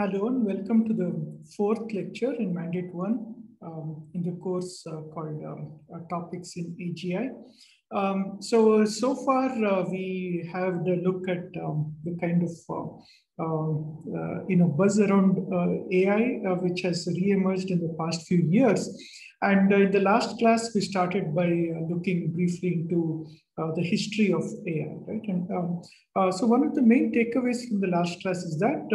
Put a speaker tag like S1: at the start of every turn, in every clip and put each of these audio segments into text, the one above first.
S1: Hello and welcome to the fourth lecture in Mandate 1 in the course called Topics in AGI. So far we have the look at the kind of buzz around AI, which has re-emerged in the past few years. And in the last class, we started by looking briefly into the history of AI, right? And so one of the main takeaways from the last class is that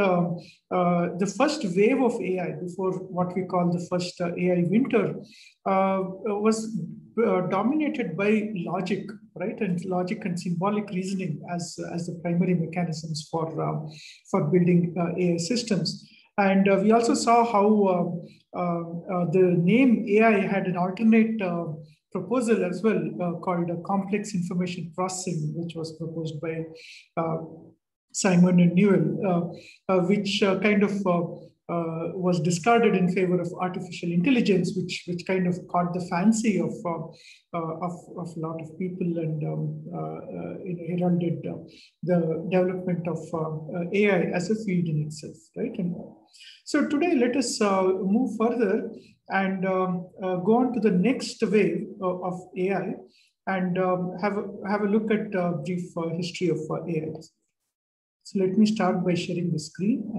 S1: the first wave of AI, before what we call the first AI winter, was dominated by logic, right? And logic and symbolic reasoning as the primary mechanisms for building AI systems. And we also saw how the name AI had an alternate proposal as well called complex information processing, which was proposed by Simon and Newell, which kind of was discarded in favor of artificial intelligence, which kind of caught the fancy of a lot of people and heralded the development of AI as a field in itself, right? And so today, let us move further and go on to the next wave of AI and have a look at a brief history of AI. So let me start by sharing the screen.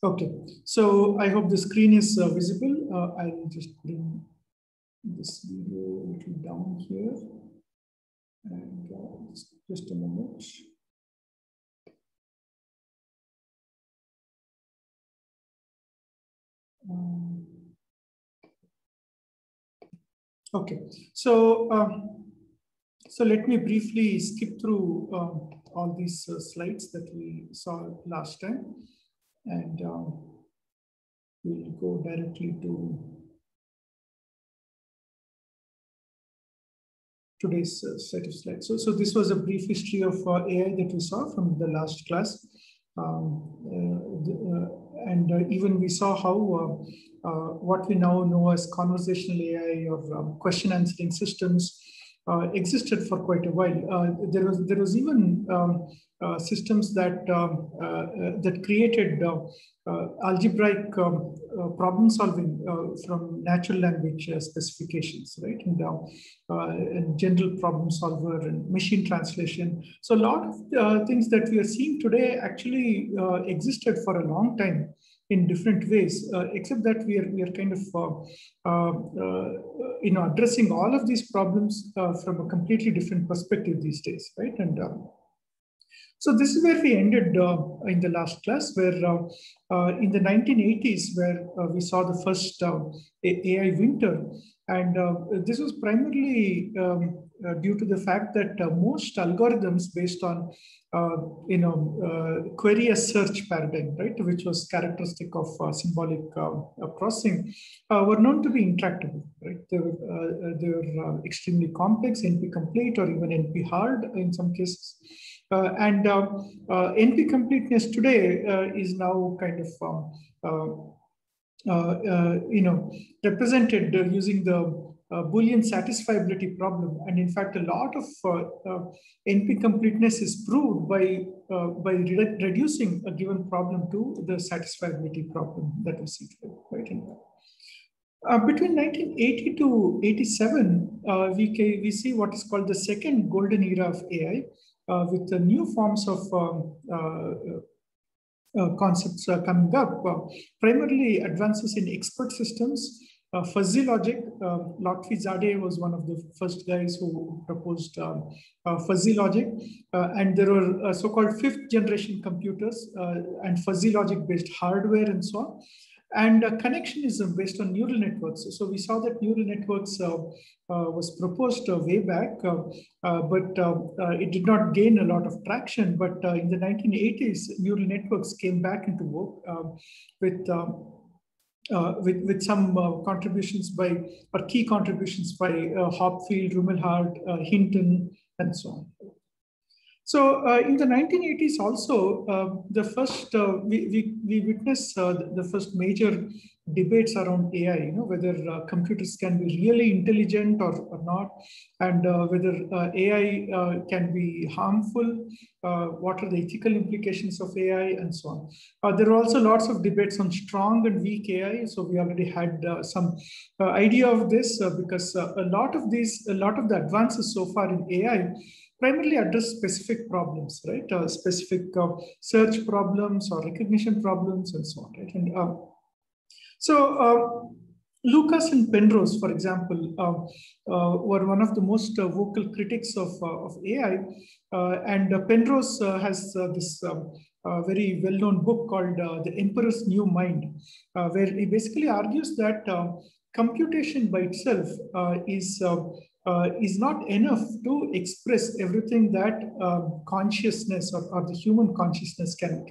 S1: Okay, so I hope the screen is visible. I'll just bring this video a little down here. And just a moment. Okay, so let me briefly skip through all these slides that we saw last time, and we'll go directly to today's set of slides. So this was a brief history of AI that we saw from the last class. Even we saw how what we now know as conversational AI or question answering systems existed for quite a while. There was even systems that that created algebraic problem solving from natural language specifications, right? And general problem solver and machine translation. So a lot of things that we are seeing today actually existed for a long time in different ways, except that we are kind of addressing all of these problems from a completely different perspective these days, right? And so this is where we ended in the last class, where in the 1980s, where we saw the first AI winter. And this was primarily due to the fact that most algorithms based on, query as search paradigm, right, which was characteristic of symbolic processing, were known to be intractable, right? They were extremely complex, NP-complete, or even NP-hard in some cases. NP completeness today is now kind of represented using the Boolean satisfiability problem, and in fact, a lot of NP completeness is proved by reducing a given problem to the satisfiability problem that we see today, right? Between 1980 to 87, we see what is called the second golden era of AI, with the new forms of concepts coming up, primarily advances in expert systems, fuzzy logic. Lotfi-Zadeh was one of the first guys who proposed fuzzy logic, and there were so-called fifth generation computers and fuzzy logic based hardware and so on. And connectionism based on neural networks. So we saw that neural networks was proposed way back, but it did not gain a lot of traction. But in the 1980s, neural networks came back into vogue with some contributions by, or key contributions by Hopfield, Rumelhart, Hinton, and so on. So in the 1980s also, the first, we witnessed the first major debates around AI, whether computers can be really intelligent or not, and whether AI can be harmful, what are the ethical implications of AI, and so on. There are also lots of debates on strong and weak AI. So we already had some idea of this because a lot of the advances so far in AI primarily address specific problems, right? Specific search problems or recognition problems and so on, right? And Lucas and Penrose, for example, were one of the most vocal critics of AI. And Penrose has this very well-known book called The Emperor's New Mind, where he basically argues that computation by itself is not enough to express everything that consciousness or the human consciousness can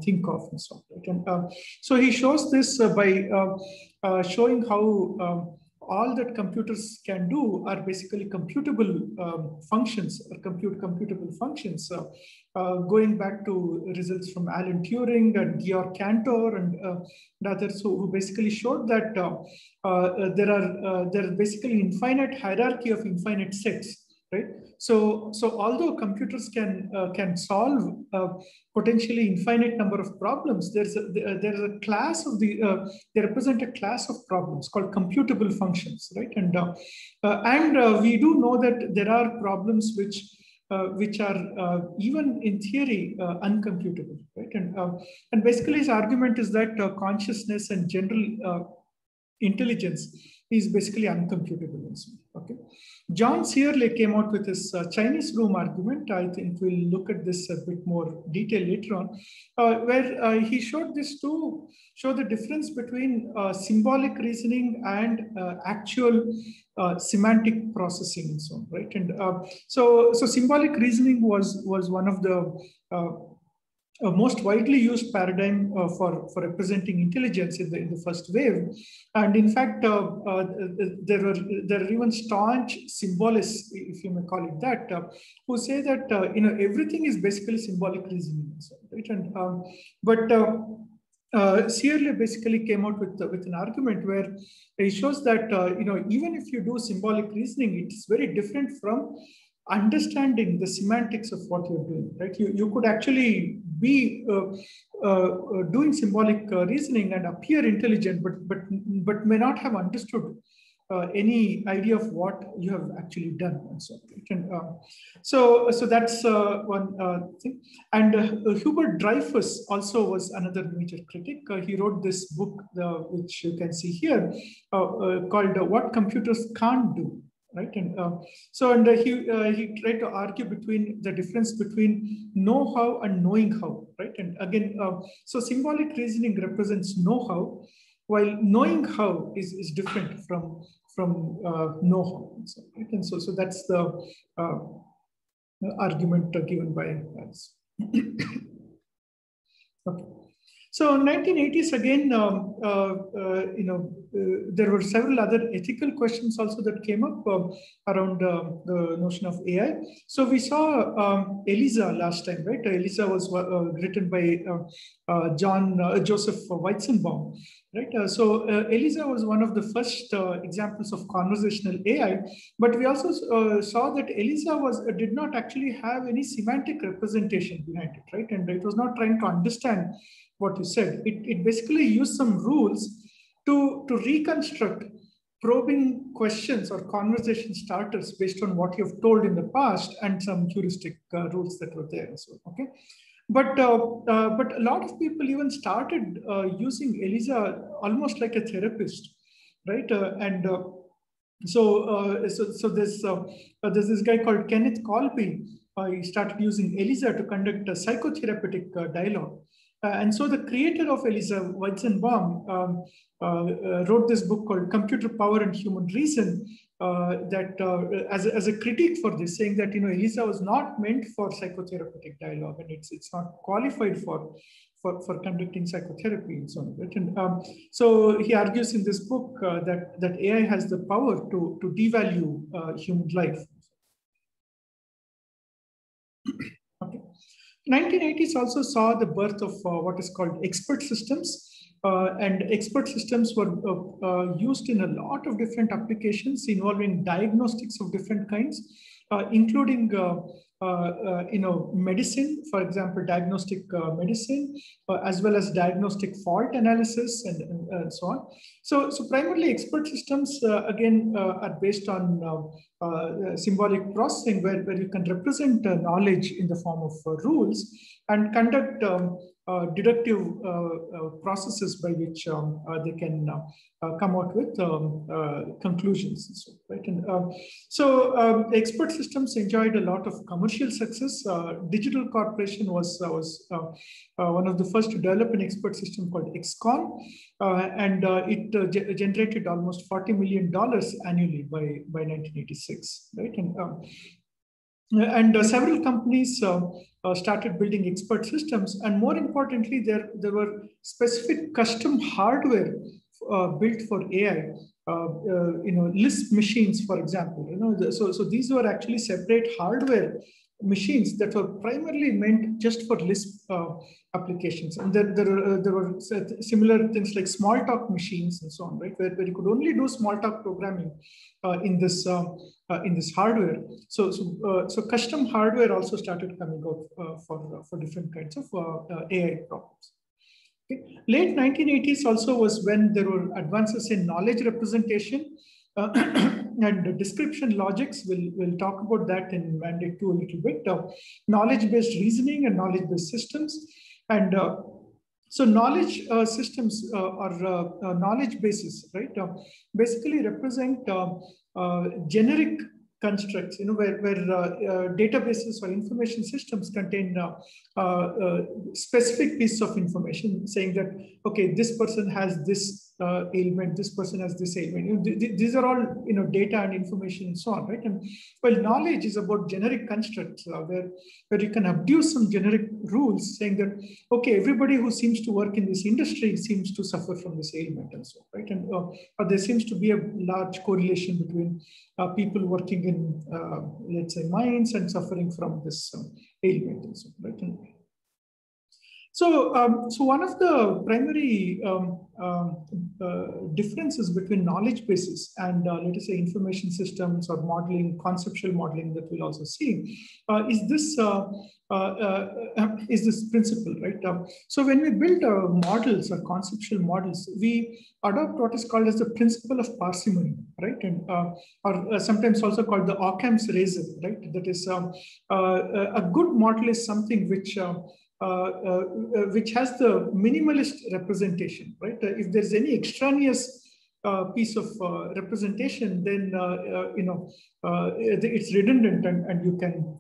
S1: think of and so on. Right? And so he shows this by showing how all that computers can do are basically computable functions or computable functions. Going back to results from Alan Turing and Georg Cantor and others who basically showed that there are basically infinite hierarchy of infinite sets, right? So although computers can solve potentially infinite number of problems, there's a class of they represent a class of problems called computable functions, right? And we do know that there are problems which are even in theory uncomputable, right? And basically his argument is that consciousness and general intelligence is basically uncomputable. Okay. John Searle came out with his Chinese room argument. I think we'll look at this a bit more detail later on, where he showed this to show the difference between symbolic reasoning and actual semantic processing and so on, right? And so symbolic reasoning was one of the most widely used paradigm for representing intelligence in the first wave, and in fact, there are even staunch symbolists, if you may call it that, who say that everything is basically symbolic reasoning, right? And Searle basically came out with an argument where he shows that even if you do symbolic reasoning, it's very different from understanding the semantics of what you're doing, right? You could actually be doing symbolic reasoning and appear intelligent, but may not have understood any idea of what you have actually done and so on. Right? And so that's one thing. And Hubert Dreyfus also was another major critic. He wrote this book, which you can see here, called "What Computers Can't Do." Right, and he tried to argue between the difference between know-how and knowing how. Right, and again, so symbolic reasoning represents know-how, while knowing how is different from know-how. Right? And so that's the argument given by us. Okay. So in 1980s, again, there were several other ethical questions also that came up around the notion of AI. So we saw Eliza last time, right? Eliza was written by Joseph Weizenbaum, right? Eliza was one of the first examples of conversational AI, but we also saw that Eliza did not actually have any semantic representation behind it, right? And it was not trying to understand what you said. It basically used some rules to reconstruct probing questions or conversation starters based on what you've told in the past and some heuristic rules that were there. So, okay. But a lot of people even started using Eliza almost like a therapist, right? So there's this guy called Kenneth Colby. He started using Eliza to conduct a psychotherapeutic dialogue. And so the creator of Eliza, Weizenbaum, wrote this book called Computer Power and Human Reason, as a critique for this, saying that Eliza was not meant for psychotherapeutic dialogue, and it's not qualified for conducting psychotherapy and so on. Right? And so he argues in this book that AI has the power to devalue human life. Okay. 1980s also saw the birth of what is called expert systems. and expert systems were used in a lot of different applications involving diagnostics of different kinds, including medicine, for example, diagnostic medicine, as well as diagnostic fault analysis and so on. So primarily expert systems, again, are based on symbolic processing where you can represent knowledge in the form of rules and conduct deductive processes by which they can come out with conclusions. And so, right? And expert systems enjoyed a lot of commercial success. Digital Corporation was one of the first to develop an expert system called XCon, and it generated almost $40 million annually by 1986, right? And several companies started building expert systems, and more importantly, there were specific custom hardware built for AI. Lisp machines, for example. So these were actually separate hardware machines that were primarily meant just for Lisp applications. And there were similar things like Smalltalk machines and so on, right? Where you could only do Smalltalk programming in this hardware. So custom hardware also started coming out for different kinds of AI problems. Okay. Late 1980s also was when there were advances in knowledge representation and description logics. We'll talk about that in Mandate 2 a little bit. Knowledge-based reasoning and knowledge-based systems. And so knowledge systems or knowledge bases, right, basically represent generic constructs, where databases or information systems contain specific piece of information saying that, okay, this person has this ailment, this person has this ailment. These are all, data and information and so on, right? And well, knowledge is about generic constructs where you can abuse some generic rules saying that, okay, everybody who seems to work in this industry seems to suffer from this ailment and so on, right? And there seems to be a large correlation between people working in, let's say, mines and suffering from this ailment and so on, right? And so one of the primary differences between knowledge bases and let us say information systems or modeling, conceptual modeling that we'll also see is this principle, right? So when we build models or conceptual models, we adopt what is called as the principle of parsimony, right? And or sometimes also called the Occam's razor, right? That is, a good model is something which has the minimalist representation, right? If there's any extraneous piece of representation, then it's redundant and you can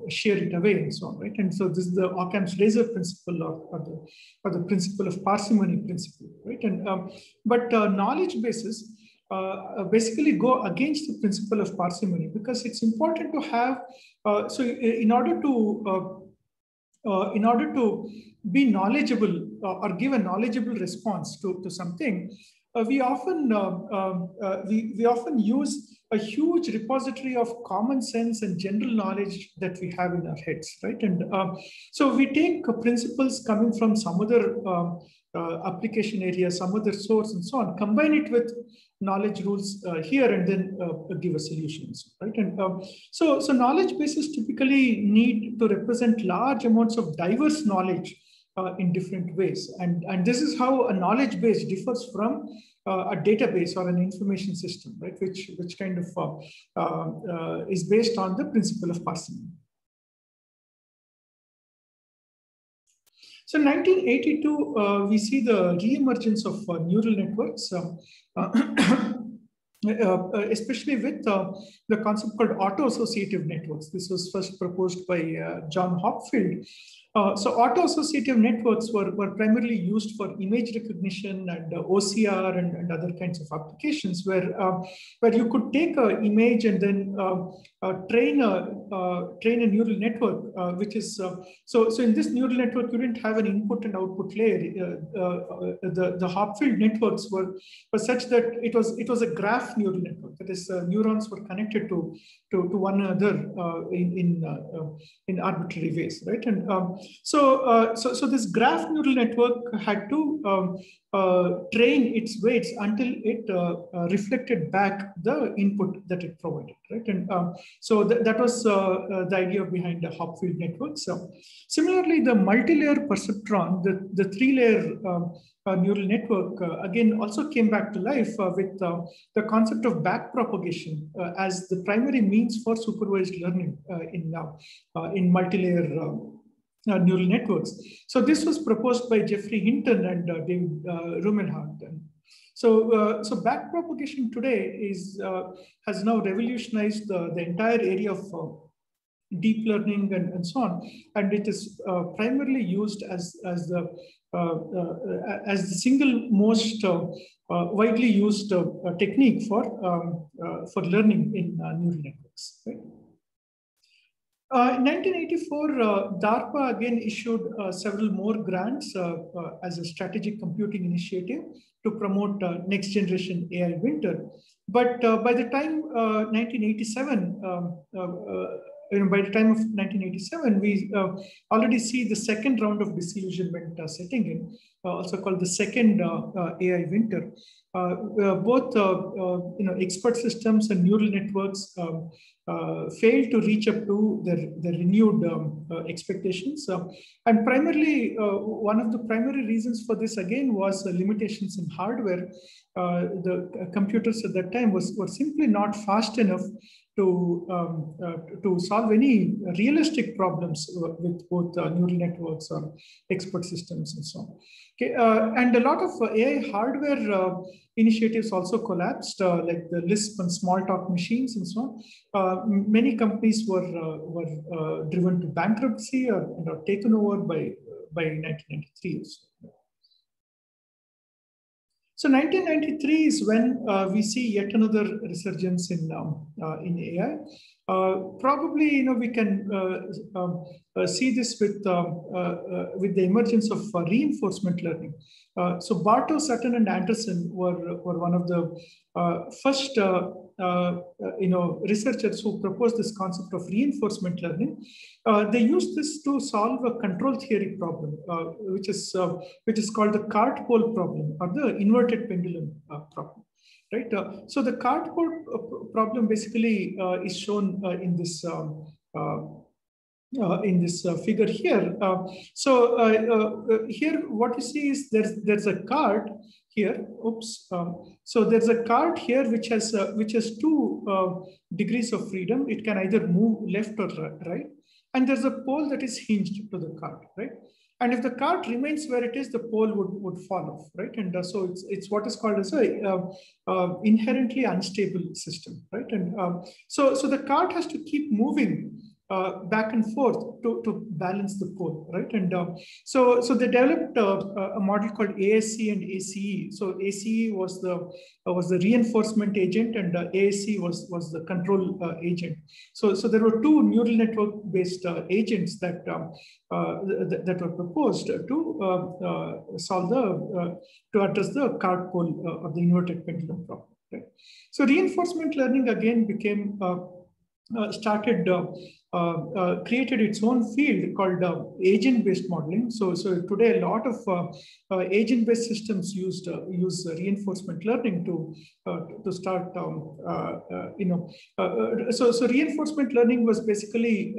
S1: share it away and so on, right? And so this is the Occam's razor principle or the principle of parsimony principle, right? And but knowledge bases basically go against the principle of parsimony because it's important to have so in order to be knowledgeable or give a knowledgeable response to something, we often use a huge repository of common sense and general knowledge that we have in our heads, right? And so we take principles coming from some other application area, some other source, and so on, combine it with knowledge rules here, and then give a solutions, right? And so knowledge bases typically need to represent large amounts of diverse knowledge in different ways, and this is how a knowledge base differs from a database or an information system, right? Which kind of is based on the principle of parsimony. So in 1982, we see the re-emergence of neural networks, especially with the concept called auto-associative networks. This was first proposed by John Hopfield. So auto-associative networks were primarily used for image recognition and OCR and other kinds of applications where you could take an image and then train a neural network, which is so in this neural network you didn't have an input and output layer. The Hopfield networks were such that it was a graph neural network. That is, neurons were connected to one another in arbitrary ways, right? And So this graph neural network had to train its weights until it reflected back the input that it provided, right? And so that was the idea behind the Hopfield network. So similarly, the multi-layer perceptron, the three-layer neural network, again also came back to life with the concept of backpropagation as the primary means for supervised learning in multi-layer neural networks. So this was proposed by Jeffrey Hinton and David Rumelhart. So backpropagation today has now revolutionized the entire area of deep learning and so on, and it is primarily used as the single most widely used technique for learning in neural networks. Right? In 1984, DARPA again issued several more grants as a strategic computing initiative to promote next generation AI Winter. But by the time 1987, by the time of 1987, we already see the second round of disillusionment setting in, also called the second AI Winter. Both expert systems and neural networks failed to reach up to their renewed expectations. And primarily, one of the primary reasons for this again was limitations in hardware. The computers at that time were simply not fast enough to solve any realistic problems with both neural networks or expert systems and so on. Okay, and a lot of AI hardware initiatives also collapsed, like the Lisp and Smalltalk machines and so on. Many companies were driven to bankruptcy or taken over by 1993 or so. So 1993 is when we see yet another resurgence in AI. Probably, we can see this with the emergence of reinforcement learning. So Bartow, Sutton, and Anderson were one of the first researchers who proposed this concept of reinforcement learning. They used this to solve a control theory problem, which is called the cart pole problem or the inverted pendulum problem. Right. So the cart pole problem basically is shown in this figure here. Here, what you see is there's a cart here. Oops. So there's a cart here which has two degrees of freedom. It can either move left or right, and there's a pole that is hinged to the cart, right? And if the cart remains where it is, the pole would fall off, right? And so it's what is called as a inherently unstable system, right? And so the cart has to keep moving back and forth to balance the pole, right? And so they developed a model called ASC and ACE. So ACE was the reinforcement agent, and ASC was the control agent. So there were two neural network based agents that were proposed to solve to address the cart pole of the inverted pendulum problem. Right? So reinforcement learning again became created its own field called agent-based modeling. So today a lot of agent-based systems use reinforcement learning to start. So reinforcement learning was basically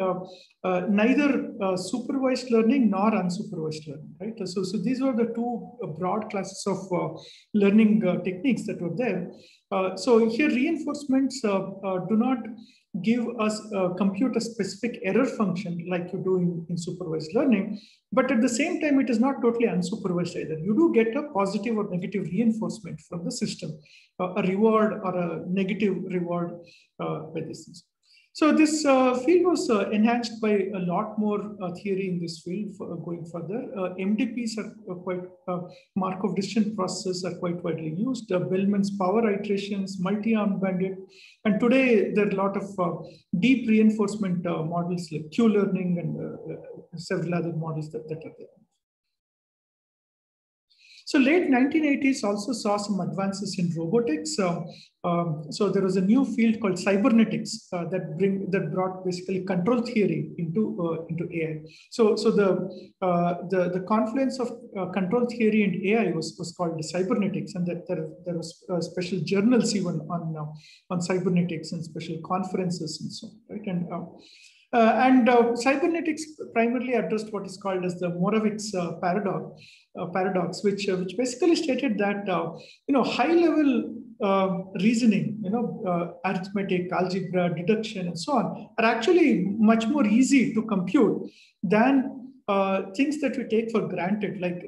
S1: neither supervised learning nor unsupervised learning, right? So these were the two broad classes of learning techniques that were there. So here reinforcements do not give us compute a specific error function like you do in supervised learning, but at the same time, it is not totally unsupervised either. You do get a positive or negative reinforcement from the system, a reward or a negative reward by this system. So this field was enhanced by a lot more theory in this field going further. MDPs are quite, Markov decision processes are quite widely used. Bellman's power iterations, multi-armed bandit. And today there are a lot of deep reinforcement models like Q-learning and several other models that are there. So late 1980s also saw some advances in robotics. So there was a new field called cybernetics that brought basically control theory into AI. So the confluence of control theory and AI was called cybernetics, and that there was special journals even on cybernetics and special conferences and so on, right? And cybernetics primarily addressed what is called as the Moravic's paradox, which basically stated that high-level reasoning, arithmetic, algebra, deduction, and so on, are actually much more easy to compute than things that we take for granted, like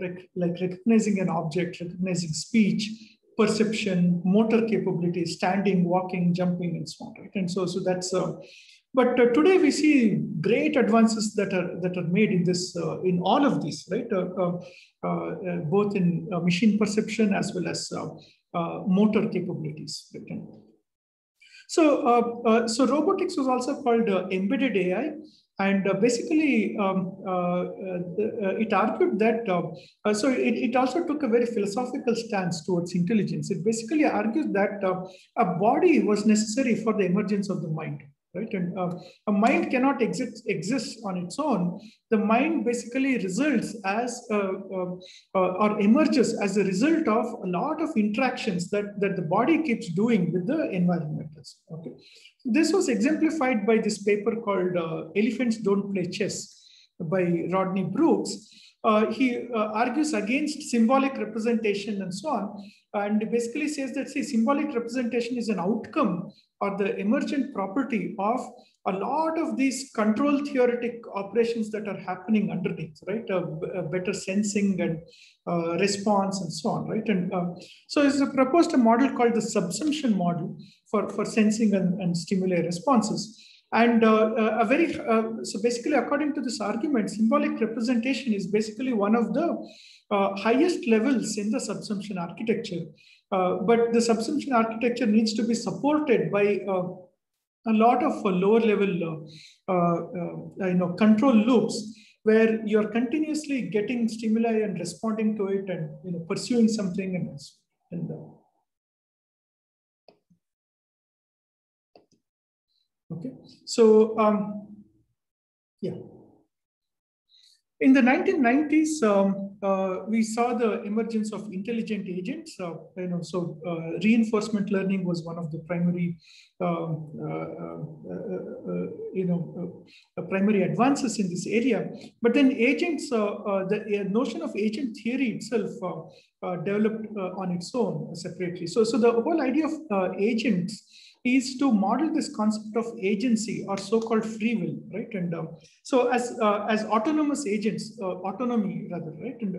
S1: recognizing an object, recognizing speech, perception, motor capabilities, standing, walking, jumping, and so on, right? And so that's. But today we see great advances that are made in all of these, right? Both in machine perception as well as motor capabilities. Right? So robotics was also called embedded AI, and basically it argued that. It also took a very philosophical stance towards intelligence. It basically argues that a body was necessary for the emergence of the mind. Right? And a mind cannot exist on its own. The mind basically results as or emerges as a result of a lot of interactions that the body keeps doing with the environment. Okay, this was exemplified by this paper called "Elephants Don't Play Chess" by Rodney Brooks. He argues against symbolic representation and so on, and basically says that symbolic representation is an outcome or the emergent property of a lot of these control theoretic operations that are happening underneath, right? Better sensing and response and so on, right? And so it's proposed a model called the subsumption model for sensing and stimuli responses. And so basically, according to this argument, symbolic representation is basically one of the highest levels in the subsumption architecture. But the subsumption architecture needs to be supported by a lot of lower level control loops where you're continuously getting stimuli and responding to it and pursuing something and okay. So yeah. In the 1990s, we saw the emergence of intelligent agents. Reinforcement learning was one of the primary, primary advances in this area. But then agents, the notion of agent theory itself developed on its own separately. So the whole idea of agents is to model this concept of agency or so-called free will, right? And so as autonomous agents, autonomy rather, right? And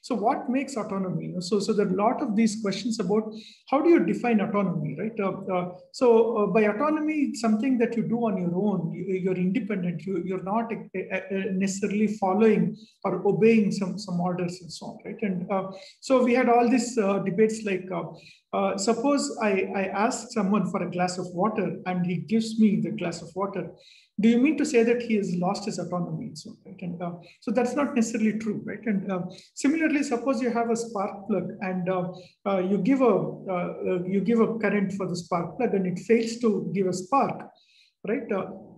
S1: so what makes autonomy? So there are a lot of these questions about how do you define autonomy, right? By autonomy, it's something that you do on your own. You're independent. You're not necessarily following or obeying some orders and so on, right? And so we had all these debates like. Suppose I ask someone for a glass of water and he gives me the glass of water. Do you mean to say that he has lost his autonomy? So, right? And so that's not necessarily true, right? And similarly, suppose you have a spark plug and you give a current for the spark plug and it fails to give a spark, right?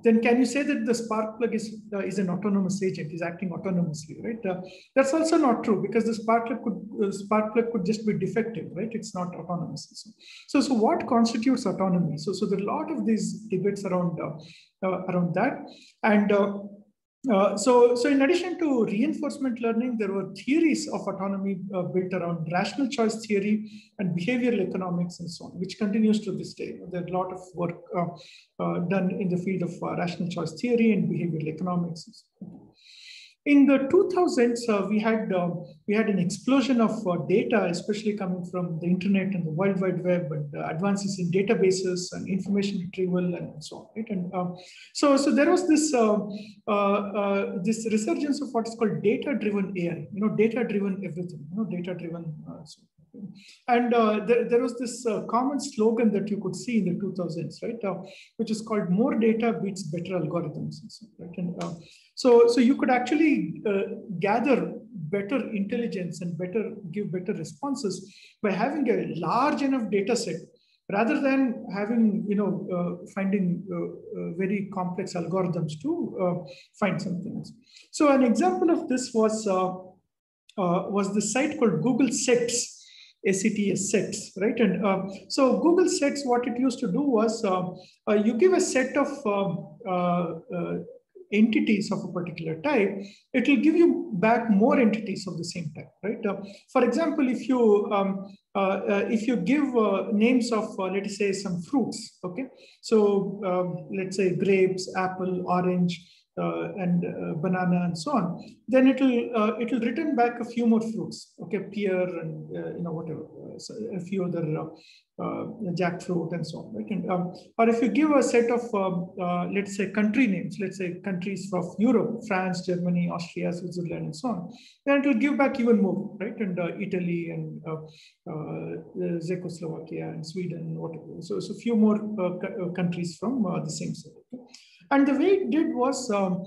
S1: Then can you say that the spark plug is an autonomous agent, is acting autonomously, right? That's also not true because the spark plug could just be defective, right? It's not autonomous. So what constitutes autonomy? So there are a lot of these debates around that, and so in addition to reinforcement learning, there were theories of autonomy built around rational choice theory and behavioral economics and so on, which continues to this day. There's a lot of work done in the field of rational choice theory and behavioral economics. In the 2000s, we had an explosion of data, especially coming from the internet and the World Wide Web, and advances in databases and information retrieval and so on. Right? And so there was this this resurgence of what is called data-driven AI. Data-driven everything. Data-driven. And there was this common slogan that you could see in the 2000s, right? Which is called "More data beats better algorithms." Right? And so you could actually gather better intelligence and give better responses by having a large enough data set, rather than having, finding very complex algorithms to find something else. So an example of this was the site called Google Sets, ACTS Sets, right? And so Google Sets, what it used to do was you give a set of entities of a particular type, it will give you back more entities of the same type, right? For example, if you give names of, let us say, some fruits, okay? So let's say grapes, apple, orange, and banana and so on, then it'll return back a few more fruits, okay, pear and whatever, so a few other jackfruit and so on, right? And or if you give a set of let's say country names, let's say countries of Europe, France, Germany, Austria, Switzerland, and so on, then it will give back even more, right? And Italy and Czechoslovakia and Sweden, whatever. So a few more countries from the same set. Okay? And the way it did was an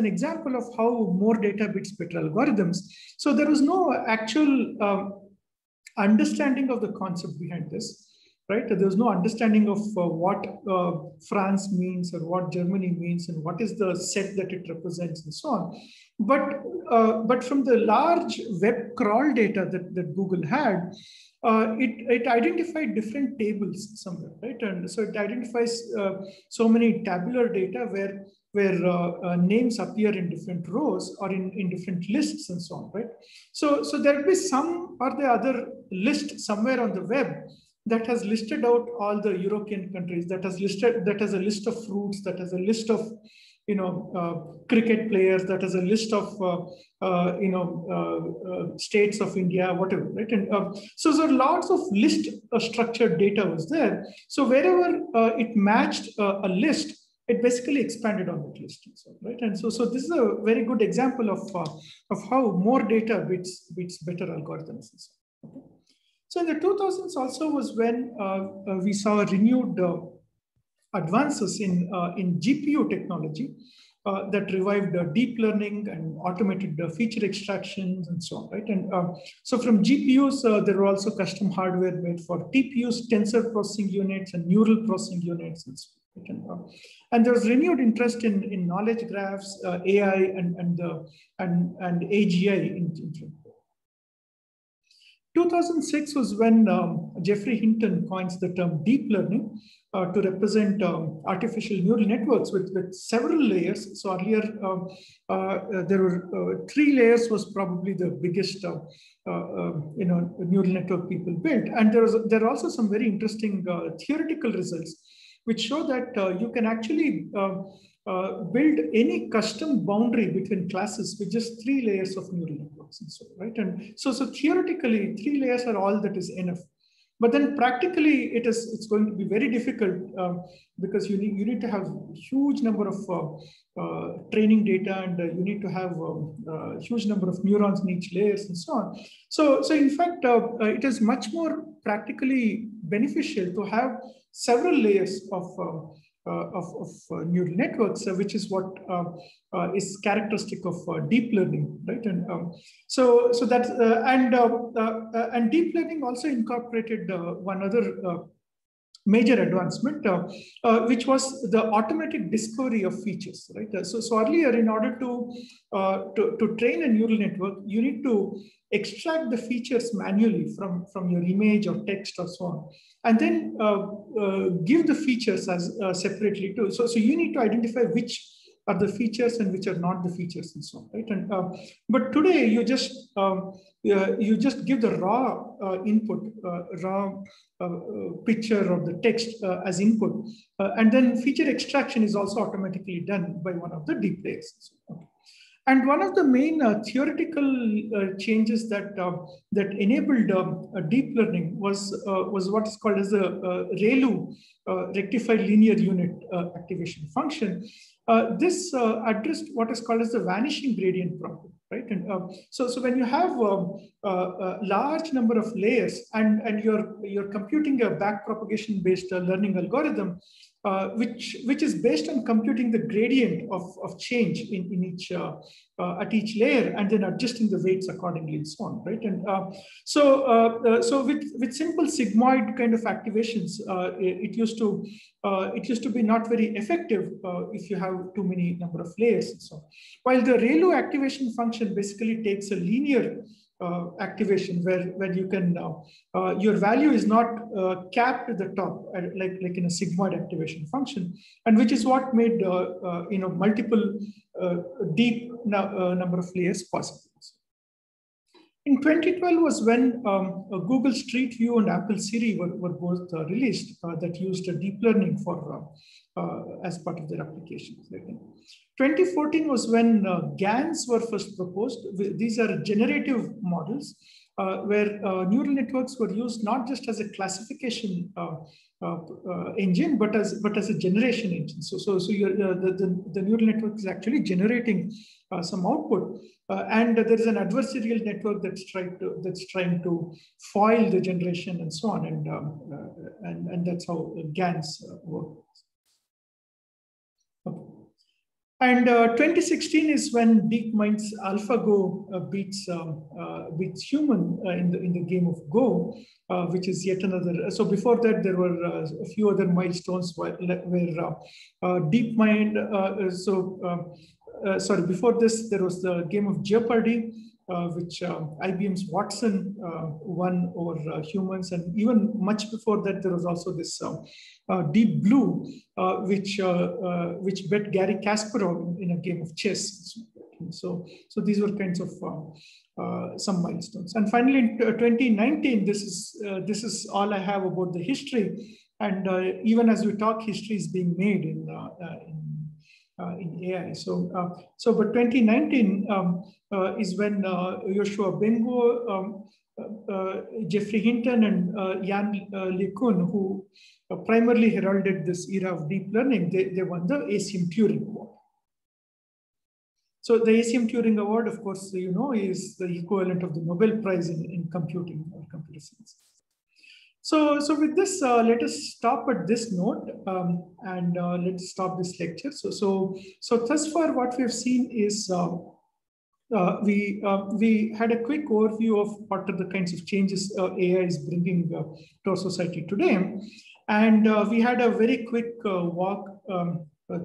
S1: example of how more data bits better algorithms. So there was no actual understanding of the concept behind this, right? There was no understanding of what France means or what Germany means and what is the set that it represents and so on. But from the large web crawl data that Google had, it identified different tables somewhere, right? And so it identifies so many tabular data where names appear in different rows or in different lists and so on, right? So there will be some or the other list somewhere on the web that has listed out all the European countries, that has a list of fruits, that has a list of cricket players, that has a list of states of India, whatever, right? And so lots of list structured data was there. So wherever it matched a list, it basically expanded on that list, right? And so this is a very good example of how more data beats better algorithms. Okay? So in the 2000s also was when we saw renewed advances in GPU technology that revived deep learning and automated feature extractions and so on, right? And so from GPUs, there were also custom hardware made for TPUs, tensor processing units, and neural processing units, and so on. And there was renewed interest in knowledge graphs, AI, and AGI in 2006 was when Geoffrey Hinton coins the term deep learning to represent artificial neural networks with several layers. So earlier, there were 3 layers was probably the biggest neural network people built. And there are also some very interesting theoretical results which show that you can actually build any custom boundary between classes with just 3 layers of neural networks and so, right? And so theoretically, 3 layers are all that is enough. But then practically, it's going to be very difficult because you need to have huge number of training data, and you need to have a huge number of neurons in each layers and so on. So in fact, it is much more practically beneficial to have several layers of neural networks, which is what is characteristic of deep learning, right? And so that's and deep learning also incorporated one other major advancement, which was the automatic discovery of features, right? So earlier, in order to train a neural network, you need to extract the features manually from your image or text or so on, and then give the features as separately too. So you need to identify which are the features and which are not the features and so on, right? And but today you just give the raw input, raw picture of the text as input, and then feature extraction is also automatically done by one of the deep layers. Okay. And one of the main theoretical changes that enabled deep learning was what is called as the ReLU, rectified linear unit activation function. This addressed what is called as the vanishing gradient problem, right? And so when you have a large number of layers and you're computing a back propagation based learning algorithm, which is based on computing the gradient of change in each at each layer, and then adjusting the weights accordingly and so on, right? And so with simple sigmoid kind of activations, it used to be not very effective if you have too many number of layers and so on. While the ReLU activation function basically takes a linear activation where you can your value is not capped at the top like in a sigmoid activation function, and which is what made multiple deep number of layers possible. In 2012 was when Google Street View and Apple Siri were both released that used deep learning for as part of their applications. 2014 was when GANs were first proposed. These are generative models where neural networks were used not just as a classification engine, but as a generation engine. So the neural network is actually generating some output, and there is an adversarial network that's trying to foil the generation and so on, and that's how GANs work. Okay. And 2016 is when DeepMind's AlphaGo beats human in the game of Go, which is yet another. So before that, there were a few other milestones where DeepMind. Sorry, before this, there was the game of Jeopardy, which IBM's Watson won over humans, and even much before that, there was also this Deep Blue, which bet Gary Kasparov in a game of chess. So these were kinds of some milestones. And finally, in 2019, this is all I have about the history. And even as we talk, history is being made in AI. But 2019 is when Yoshua Bengio, Jeffrey Hinton, and Jan LeCun, who primarily heralded this era of deep learning, they won the ACM Turing Award. So the ACM Turing Award, of course, is the equivalent of the Nobel Prize in computing or computer science. So with this, let us stop at this note, and let's stop this lecture. So thus far, what we have seen is we had a quick overview of what are the kinds of changes AI is bringing to our society today, and we had a very quick walk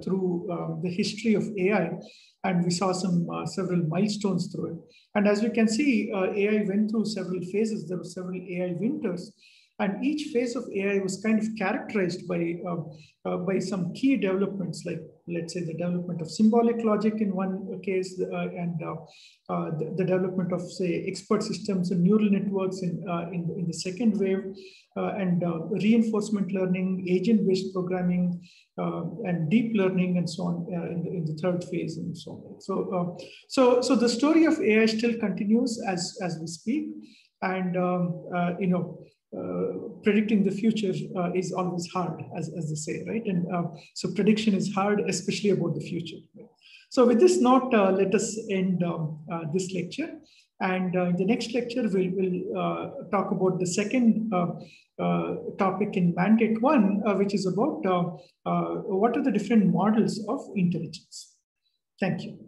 S1: through the history of AI, and we saw several milestones through it. And as we can see, AI went through several phases. There were several AI winters. And each phase of AI was kind of characterized by some key developments, like, let's say, the development of symbolic logic in one case, and the development of, say, expert systems and neural networks in the second wave, and reinforcement learning, agent-based programming, and deep learning, and so on in the third phase, and so on. So the story of AI still continues as we speak, and predicting the future is always hard, as they say, right? And so prediction is hard, especially about the future. Right? So with this note, let us end this lecture. And in the next lecture, we'll talk about the second topic in Mandate 1, which is about what are the different models of intelligence. Thank you.